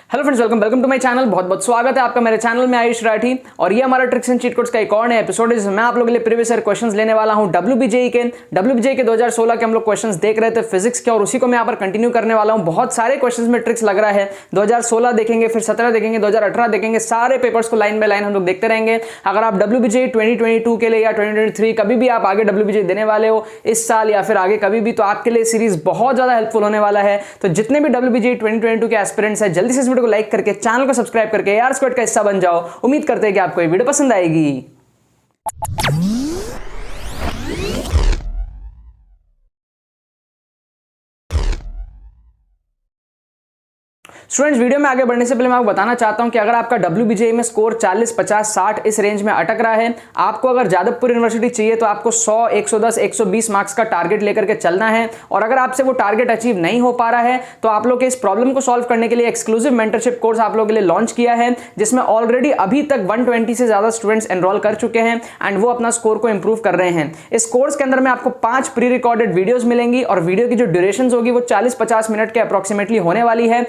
Hello friends, welcome to my channel. बहुत बहुत स्वागत है आपका मेरे चैनल में, आयुष राठी। और ये हमारा ट्रिक्स एंड चीट कोड्स का एक और नया एपिसोड है जिसमें मैं आप लोगों के लिए प्रीवियस ईयर क्वेश्चंस लेने वाला हूं WBJE के 2016 के हम लोग क्वेश्चंस देख रहे थे फिजिक्स के, और उसी को मैं यहाँ पर कंटिन्यू करने वाला हूं। बहुत सारे क्वेश्चंस में ट्रिक्स लग रहा है। 2016 देखेंगे, फिर 17 देखेंगे, 2018 देखेंगे, सारे पेपर्स को लाइन बाय लाइन हम लोग देखते रहेंगे। अगर आप WBJE 2022 के लिए या 2023 कभी भी आप आगे WBJE देने वाले हो इस साल या फिर आगे कभी भी, तो आपके लिए सीरीज बहुत ज्यादा हेल्पफुल होने वाला है। तो जितने भी WBJE 2022 के एस्पिरेंट्स हैं, जल्दी से इस वीडियो को लाइक करके चैनल को सब्सक्राइब करके AR स्क्वाड का हिस्सा बन जाओ। उम्मीद करते हैं कि आपको ये वीडियो पसंद आएगी। स्टूडेंट्स, वीडियो में आगे बढ़ने से पहले मैं आपको बताना चाहता हूं कि अगर आपका WBJE में स्कोर 40, 50, 60 इस रेंज में अटक रहा है, आपको अगर जादवपुर यूनिवर्सिटी चाहिए तो आपको 100, 110, 120 मार्क्स का टारगेट लेकर के चलना है। और अगर आपसे वो टारगेट अचीव नहीं हो पा रहा है तो आप लोग के इस प्रॉब्लम को सॉल्व करने के लिए एक्सक्लूसिव मेंटरशिप कोर्स आप लोगों के लिए लॉन्च किया है, जिसमें ऑलरेडी अभी तक 120 से ज्यादा स्टूडेंट्स एनरोल कर चुके हैं एंड वो अपना स्कोर को इंप्रूव कर रहे हैं। इस कोर्स के अंदर में आपको 5 प्री रिकॉर्डेड वीडियोस मिलेंगी और वीडियो की जो ड्यूरेशन होगी वो 40-50 मिनट के अप्रोक्सीमेटली होने वाली है।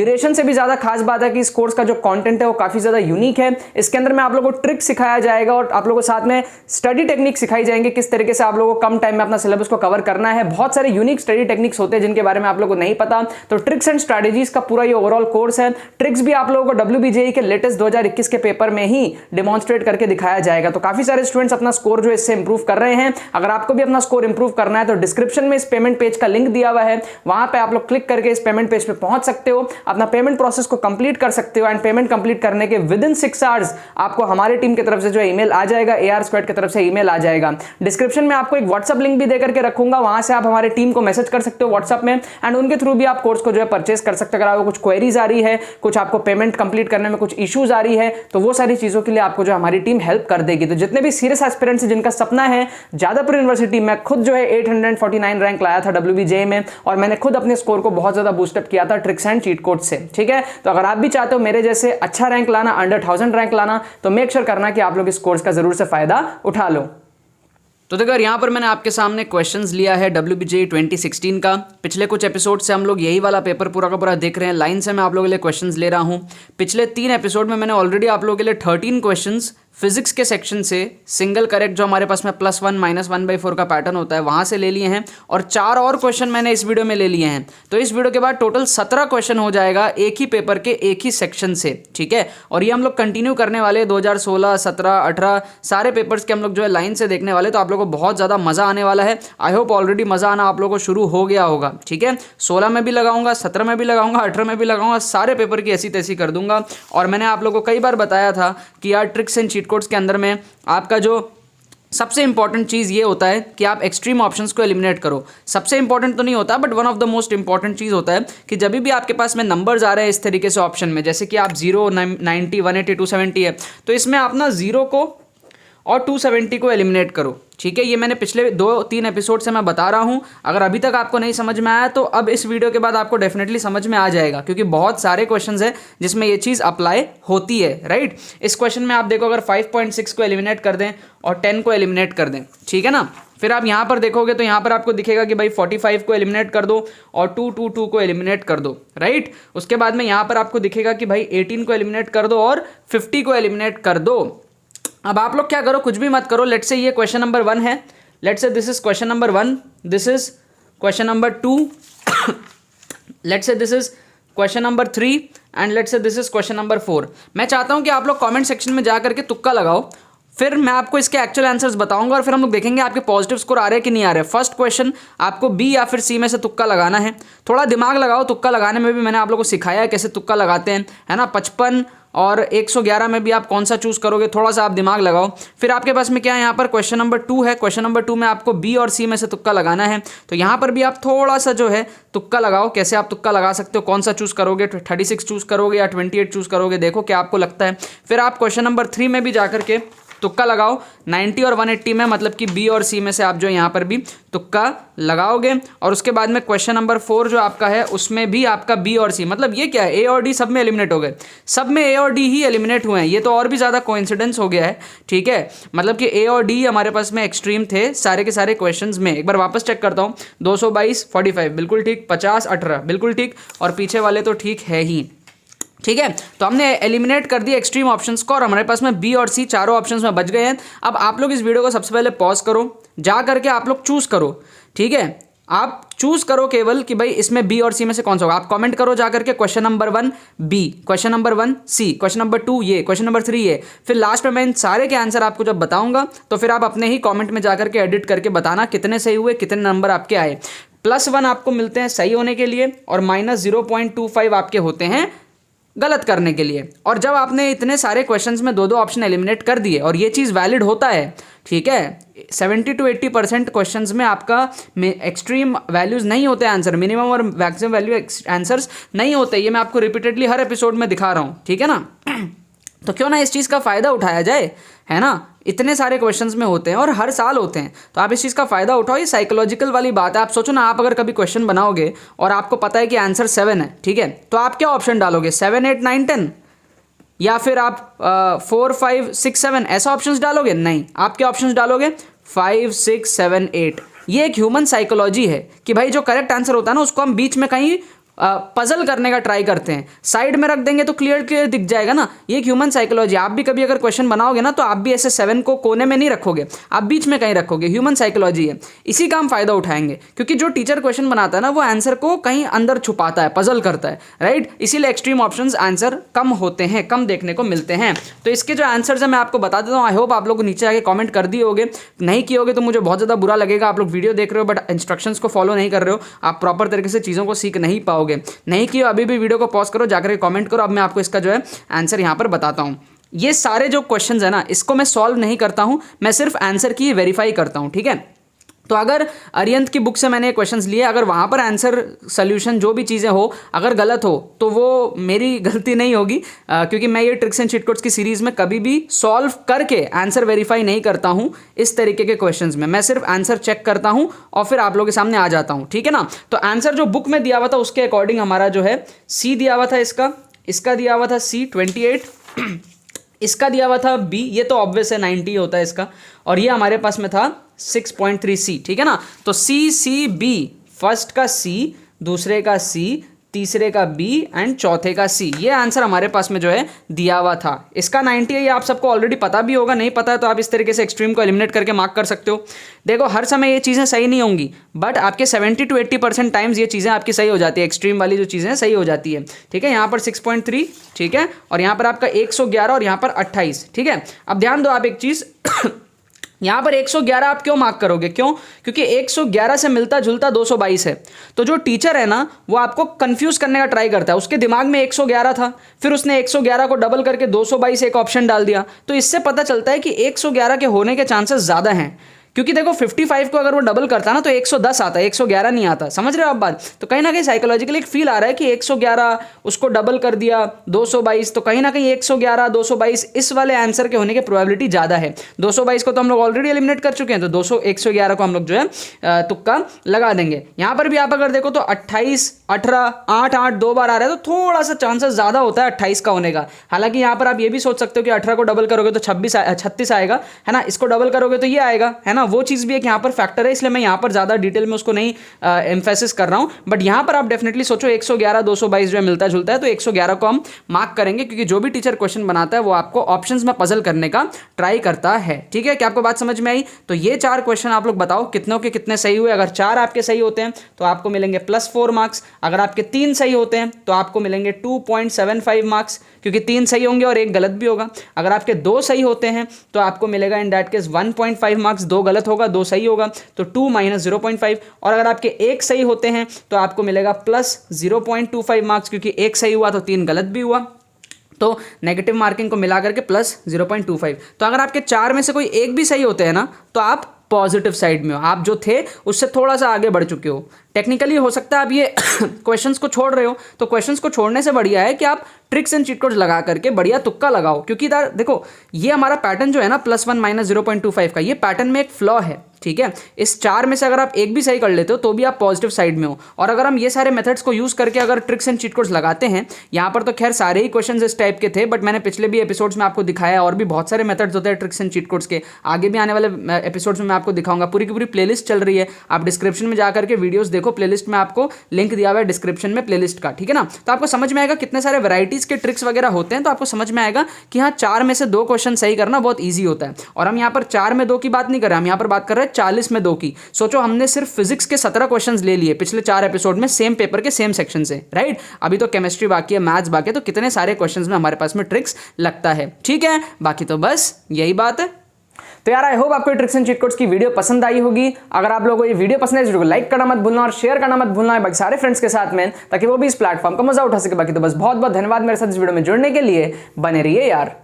ड्यूरेशन से भी ज्यादा खास बात है कि इस कोर्स का जो कंटेंट है वो काफी ज्यादा यूनिक है। इसके अंदर में आप लोगों को ट्रिक सिखाया जाएगा और आप लोगों को साथ में स्टडी टेक्निक सिखाई जाएंगे, किस तरीके से आप लोगों को कम टाइम में अपना सिलेबस को कवर करना है। बहुत सारे यूनिक स्टडी टेक्निक्स होते हैं जिनके बारे में आप लोगों को नहीं पता, तो ट्रिक्स एंड स्ट्रेटजीज का पूरा ये ओवरऑल कोर्स है। ट्रिक्स भी आप लोगों को WBJE के लेटेस्ट 2021 के पेपर में ही डेमोन्स्ट्रेट करके दिखाया जाएगा। तो काफी सारे स्टूडेंट्स अपना स्कोर जो इससे इंप्रूव कर रहे हैं। अगर आपको भी अपना स्कोर इंप्रूव करना है तो डिस्क्रिप्शन में इस पेमेंट पेज का लिंक दिया हुआ है, वहां पे आप लोग क्लिक करके इस पेमेंट पेज पे पहुंच सकते हो, अपना पेमेंट प्रोसेस को कंप्लीट कर सकते हो एंड पेमेंट कंप्लीट करने के विदिन 6 आवर्स आपको हमारी टीम की तरफ से जो ईमेल आ जाएगा, AR स्क्वाड की तरफ से ईमेल आ जाएगा। डिस्क्रिप्शन में आपको एक व्हाट्सएप लिंक भी देकर के रखूंगा, वहां से आप हमारी टीम को मैसेज कर सकते हो व्हाट्सएप में एंड उनके थ्रू भी आप कोर्स को जो है परचेस कर सकते हो। अगर आपको कुछ क्वेरीज आ रही है, कुछ आपको पेमेंट कंप्लीट करने में कुछ इश्यूज आ रही है, तो वो सारी चीजों के लिए आपको जो हमारी टीम हेल्प कर देगी। तो जितने भी सीरियस एस्पिरेंट्स जिनका सपना है जादवपुर यूनिवर्सिटी में, खुद जो है 849 रैंक लाया था WBJE में और मैंने खुद अपने स्कोर को बहुत ज्यादा बूस्टअप किया था ट्रिक्स एंड चीट कोड से। ठीक है, तो अगर आप भी चाहते हो मेरे जैसे अच्छा रैंक लाना, अंडर 1000 रैंक लाना, तो मेक श्योर करना कि आप लोग इस कोर्स का जरूर से फायदा उठा लो। तो देखो यहां पर मैंने आपके सामने क्वेश्चंस लिया है WBJE 2016 का। पिछले कुछ एपिसोड से हम लोग यही वाला पेपर पूरा का पूरा देख रहे हैं। लाइन से मैं आप लोगों के लिए क्वेश्चंस ले रहा हूं। पिछले 3 एपिसोड में मैंने ऑलरेडी आप लोगों के लिए 13 क्वेश्चंस फिजिक्स के सेक्शन से सिंगल करेक्ट जो हमारे पास में +1 -1/4 का पैटर्न होता है वहां से ले लिए हैं, और 4 और क्वेश्चन मैंने इस वीडियो में ले लिए हैं। तो इस वीडियो के बाद टोटल 17 क्वेश्चन हो जाएगा एक ही पेपर के एक ही सेक्शन से। ठीक है, और ये हम लोग कंटिन्यू करने वाले 2016, 17, 18 सारे पेपर्स के हम लोग जो है लाइन से देखने वाले। तो आप लोगों को बहुत ज़्यादा मज़ा आने वाला है। आई होप ऑलरेडी मज़ा आना आप लोगों को शुरू हो गया होगा। ठीक है, 16 में भी लगाऊंगा, 17 में भी लगाऊंगा, 18 में भी लगाऊंगा, सारे पेपर की ऐसी तैसी कर दूंगा। और मैंने आप लोगों को कई बार बताया था कि यार ट्रिक्स एंड चीट कोड्स के अंदर में आपका जो सबसे इंपॉर्टेंट चीज़ ये होता है कि आप एक्सट्रीम ऑप्शंस को एलिमिनेट करो। सबसे इंपॉर्टेंट तो नहीं होता, but one of the most important चीज़ होता है कि जब भी आपके पास में नंबर्स आ रहे हैं इस तरीके से ऑप्शन में, जैसे कि आप 0, 90, 180, 270 है, तो इसमें आप ना 0 को और 270 को एलिमिनेट करो। ठीक है, ये मैंने पिछले 2-3 एपिसोड से मैं बता रहा हूँ। अगर अभी तक आपको नहीं समझ में आया तो अब इस वीडियो के बाद आपको डेफिनेटली समझ में आ जाएगा, क्योंकि बहुत सारे क्वेश्चंस हैं जिसमें ये चीज़ अप्लाई होती है। राइट, इस क्वेश्चन में आप देखो, अगर 5.6 को एलिमिनेट कर दें और 10 को एलिमिनेट कर दें, ठीक है ना, फिर आप यहाँ पर देखोगे तो यहाँ पर आपको दिखेगा कि भाई 45 को एलिमिनेट कर दो और 222 को एलिमिनेट कर दो। राइट, उसके बाद में यहाँ पर आपको दिखेगा कि भाई 18 को एलिमिनेट कर दो और 50 को एलिमिनेट कर दो। अब आप लोग क्या करो, कुछ भी मत करो। लेट्स से ये क्वेश्चन नंबर 1 है, let's say this is question number 1, this is question number 2, let's say this is question number 3 and let's say this is question number 4। मैं चाहता हूं कि आप लोग कमेंट सेक्शन में जा करके तुक्का लगाओ, फिर मैं आपको इसके एक्चुअल आंसर्स बताऊंगा और फिर हम लोग देखेंगे आपके पॉजिटिव स्कोर आ रहे हैं कि नहीं आ रहे। फर्स्ट क्वेश्चन आपको B या फिर C में से तुक्का लगाना है। थोड़ा दिमाग लगाओ, तुक्का लगाने में भी मैंने आप लोगों को सिखाया है कैसे तुक्का लगाते हैं, है ना। 55 और 111 में भी आप कौन सा चूज करोगे, थोड़ा सा आप दिमाग लगाओ। फिर आपके पास में क्या है, यहाँ पर क्वेश्चन नंबर 2 है। क्वेश्चन नंबर 2 में आपको B और C में से तुक्का लगाना है, तो यहाँ पर भी आप थोड़ा सा जो है तुक्का लगाओ। कैसे आप तुक्का लगा सकते हो, कौन सा चूज करोगे, 36 चूज करोगे या 28 चूज करोगे, देखो क्या आपको लगता है। फिर आप क्वेश्चन नंबर 3 में भी जाकर के तुक्का लगाओ 90 और 180 में, मतलब कि B और C में से आप जो यहाँ पर भी तुक्का लगाओगे। और उसके बाद में क्वेश्चन नंबर 4 जो आपका है उसमें भी आपका B और C, मतलब ये क्या है, A और D सब में एलिमिनेट हो गए, सब में A और D ही एलिमिनेट हुए हैं। ये तो और भी ज़्यादा कोइंसिडेंस हो गया है। ठीक है, मतलब कि A और D हमारे पास में एक्सट्रीम थे सारे के सारे क्वेश्चंस में। एक बार वापस चेक करता हूँ, 222, 45 बिल्कुल ठीक, 50, 18 बिल्कुल ठीक, और पीछे वाले तो ठीक है ही। ठीक है। तो हमने एलिमिनेट कर दिया एक्सट्रीम ऑप्शंस को और हमारे पास में बी और सी चारों ऑप्शंस में बच गए हैं। अब आप लोग इस वीडियो को सबसे पहले पॉज करो, जा करके आप लोग चूज करो, ठीक है। आप चूज करो केवल कि भाई इसमें बी और सी में से कौन सा होगा। आप कमेंट करो जा करके question number 1 B, question number 1 C, question number 2 ये, क्वेश्चन नंबर 3 ये। फिर लास्ट में मैं इन सारे के आंसर आपको जब बताऊंगा तो फिर आप अपने ही कमेंट में जाकर के एडिट करके बताना कितने सही हुए, कितने नंबर आपके आए। +1 आपको मिलते हैं सही होने के लिए और -0.25 आपके होते हैं गलत करने के लिए। और जब आपने इतने सारे क्वेश्चंस में 2-2 ऑप्शन एलिमिनेट कर दिए और ये चीज़ वैलिड होता है, ठीक है, 70 to 80% क्वेश्चंस में आपका एक्सट्रीम वैल्यूज नहीं होते आंसर, मिनिमम और मैक्सिमम वैल्यू आंसर्स नहीं होते। ये मैं आपको रिपीटेडली हर एपिसोड में दिखा रहा हूँ, ठीक है ना। तो क्यों ना इस चीज़ का फ़ायदा उठाया जाए, है ना। इतने सारे क्वेश्चंस में होते हैं और हर साल होते हैं, तो आप इस चीज़ का फ़ायदा उठाओ। ये साइकोलॉजिकल वाली बात है। आप सोचो ना, आप अगर कभी क्वेश्चन बनाओगे और आपको पता है कि आंसर 7 है, ठीक है, तो आप क्या ऑप्शन डालोगे, 7, 8, 9, 10, या फिर आप 4, 5, 6, 7 ऐसा ऑप्शंस डालोगे? नहीं, आप क्या ऑप्शंस डालोगे, 5, 6, 7, 8। ये एक ह्यूमन साइकोलॉजी है कि भाई जो करेक्ट आंसर होता है ना उसको हम बीच में कहीं पजल करने का ट्राई करते हैं, साइड में रख देंगे तो क्लियर दिख जाएगा ना। ये एक ह्यूमन साइकोलॉजी। आप भी कभी अगर क्वेश्चन बनाओगे ना तो आप भी ऐसे 7 को कोने में नहीं रखोगे, आप बीच में कहीं रखोगे। ह्यूमन साइकोलॉजी है, इसी का हम फायदा उठाएंगे क्योंकि जो टीचर क्वेश्चन बनाता है ना वो आंसर को कहीं अंदर छुपाता है, पजल करता है, राइट। इसीलिए एक्सट्रीम ऑप्शंस आंसर कम होते हैं, कम देखने को मिलते हैं। तो इसके जो आंसर्स है मैं आपको बता देता हूँ। आई होप आप लोग नीचे आके कॉमेंट कर दिए होगे, नहीं किए होगे तो मुझे बहुत ज़्यादा बुरा लगेगा। आप लोग वीडियो देख रहे हो बट इंस्ट्रक्शंस को फॉलो नहीं कर रहे हो, आप प्रॉपर तरीके से चीज़ों को सीख नहीं पाओगे। नहीं किए अभी भी वीडियो को पॉज करो, जाकर कमेंट करो। अब मैं आपको इसका जो है आंसर यहां पर बताता हूं। ये सारे जो क्वेश्चंस है ना इसको मैं सॉल्व नहीं करता हूं, मैं सिर्फ आंसर की वेरीफाई करता हूं, ठीक है। तो अगर अरियंत की बुक से मैंने क्वेश्चंस लिए, अगर वहाँ पर आंसर सोल्यूशन जो भी चीज़ें हो अगर गलत हो तो वो मेरी गलती नहीं होगी, क्योंकि मैं ये ट्रिक्स एंड चीट कोड्स की सीरीज़ में कभी भी सॉल्व करके आंसर वेरीफाई नहीं करता हूँ इस तरीके के क्वेश्चंस में। मैं सिर्फ आंसर चेक करता हूँ और फिर आप लोगों के सामने आ जाता हूँ, ठीक है ना। तो आंसर जो बुक में दिया हुआ था उसके अकॉर्डिंग हमारा जो है सी दिया हुआ था, इसका दिया हुआ था सी 28, इसका दिया हुआ था बी, ये तो ऑब्वियस है 90 होता है इसका, और ये हमारे पास में था 6.3 सी, ठीक है ना। तो सी सी बी, फर्स्ट का सी, दूसरे का सी, तीसरे का बी एंड चौथे का सी, ये आंसर हमारे पास में जो है दिया हुआ था। इसका 90 है, ये आप सबको ऑलरेडी पता भी होगा, नहीं पता है तो आप इस तरीके से एक्सट्रीम को एलिमिनेट करके मार्क कर सकते हो। देखो हर समय ये चीज़ें सही नहीं होंगी बट आपके 70 to 80% टाइम्स ये चीज़ें आपकी सही हो जाती है, एक्सट्रीम वाली जो चीज़ें सही हो जाती है, ठीक है। यहाँ पर 6.3, ठीक है, और यहाँ पर आपका 111 और यहाँ पर 28, ठीक है। अब ध्यान दो आप एक चीज़ यहाँ पर 111 आप क्यों मार्क करोगे, क्यों? क्योंकि 111 से मिलता जुलता 222 है। तो जो टीचर है ना वो आपको कंफ्यूज करने का ट्राई करता है। उसके दिमाग में 111 था, फिर उसने 111 को डबल करके 222 एक ऑप्शन डाल दिया। तो इससे पता चलता है कि 111 के होने के चांसेस ज़्यादा हैं, क्योंकि देखो 55 को अगर वो डबल करता ना तो 110 आता है, 111 नहीं आता। समझ रहे हो आप बात? तो कहीं ना कहीं साइकोलॉजिकली एक फील आ रहा है कि 111 उसको डबल कर दिया 222, तो कहीं ना कहीं 111 222 इस वाले आंसर के होने की प्रोबेबिलिटी ज़्यादा है। 222 को तो हम लोग ऑलरेडी एलिमिनेट कर चुके हैं, तो 111 को हम लोग जो है तुक्का लगा देंगे। यहाँ पर भी आप अगर देखो तो 28, 18, 8, 8 2 बार आ रहा है, तो थोड़ा सा चांसेस ज़्यादा होता है 28 का होने का। हालांकि यहाँ पर आप ये भी सोच सकते हो कि 18 को डबल करोगे तो 36 आएगा, है ना। इसको डबल करोगे तो ये आएगा, है ना। वो चीज़ भी एक यहाँ पर फैक्टर है, इसलिए मैं यहाँ पर ज़्यादा डिटेल में उसको नहीं एम्फेसिस कर रहा हूँ। बट यहाँ पर आप डेफिनेटली सोचो 111 222 जो है मिलता जुलता है, तो 111 को हम मार्क करेंगे, क्योंकि जो भी टीचर क्वेश्चन बनाता है वो आपको ऑप्शंस में पजल करने का ट्राई करता है, ठीक है। क्या आपको बात समझ में आई? तो ये 4 क्वेश्चन आप लोग बताओ कितनों के कितने सही हुए। अगर 4 आपके सही होते हैं तो आपको मिलेंगे +4 मार्क्स। अगर आपके 3 सही होते हैं तो आपको मिलेंगे 2.75 मार्क्स, क्योंकि 3 सही होंगे और 1 गलत भी होगा। अगर आपके 2 सही होते हैं तो आपको मिलेगा इन दैट केस 1.5 मार्क्स, 2 गलत होगा 2 सही होगा, तो 2 - 0.5। और अगर आपके 1 सही होते हैं तो आपको मिलेगा +0.25 मार्क्स, क्योंकि 1 सही हुआ तो 3 गलत भी हुआ, तो नेगेटिव मार्किंग को मिला करके +0.25। तो अगर आपके 4 में से कोई एक भी सही होते हैं ना तो आप पॉजिटिव साइड में हो, आप जो थे उससे थोड़ा सा आगे बढ़ चुके हो। टेक्निकली हो सकता है आप ये क्वेश्चंस को छोड़ रहे हो, तो क्वेश्चंस को छोड़ने से बढ़िया है कि आप ट्रिक्स एंड चीट कोड्स लगा करके बढ़िया तुक्का लगाओ। क्योंकि इधर देखो ये हमारा पैटर्न जो है ना +1 - 0.25 का, ये पैटर्न में एक फ्लॉ है, ठीक है। इस 4 में से अगर आप एक भी सही कर लेते हो तो भी आप पॉजिटिव साइड में हो। और अगर हम ये सारे मेथड्स को यूज़ करके अगर ट्रिक्स एंड चीट कोड्स लगाते हैं, यहाँ पर तो खैर सारे ही क्वेश्चंस इस टाइप के थे, बट मैंने पिछले भी एपिसोड्स में आपको दिखाया, और भी बहुत सारे मेथड्स होते हैं ट्रिक्स एंड चीट कोड्स के। आगे भी आने वाले एपिसोड्स में मैं आपको दिखाऊंगा। पूरी की पूरी प्लेलिस्ट चल रही है, आप डिस्क्रिप्शन में जाकर के वीडियोस देखो, प्लेलिस्ट में आपको लिंक दिया हुआ है डिस्क्रिप्शन में प्लेलिस्ट का, ठीक है ना। तो आपको समझ में आएगा कितने सारे वैरायटीज इसके ट्रिक्स वगैरह होते हैं तो आपको समझ में आएगा कि हाँ 4 में से 2 क्वेश्चन सही करना बहुत ईजी होता है। और हम यहाँ पर 4 में 2 की बात नहीं कर रहे, हम यहाँ पर बात कर रहे हैं 40 में 2 की। सोचो हमने सिर्फ फिजिक्स के 17 क्वेश्चन ले लिए पिछले 4 एपिसोड में, सेम पेपर के सेम सेक्शन से, राइट। अभी तो केमिस्ट्री बाकी है, मैथ्स बाकी है, तो कितने सारे क्वेश्चंस में हमारे पास में ट्रिक्स लगता है, ठीक है। बाकी तो बस यही बात है। तो यार आई होप आपको ट्रिक्स एंड चीट कोड्स की वीडियो पसंद आई होगी। अगर आप लोगों को ये वीडियो पसंद है वीडियो को लाइक करना मत भूलना और शेयर करना मत भूलना है बाकी सारे फ्रेंड्स के साथ में, ताकि वो भी इस प्लेटफॉर्म का मजा उठा सके। बाकी तो बस बहुत बहुत धन्यवाद मेरे साथ इस वीडियो में जुड़ने के लिए। बने रहिए यार।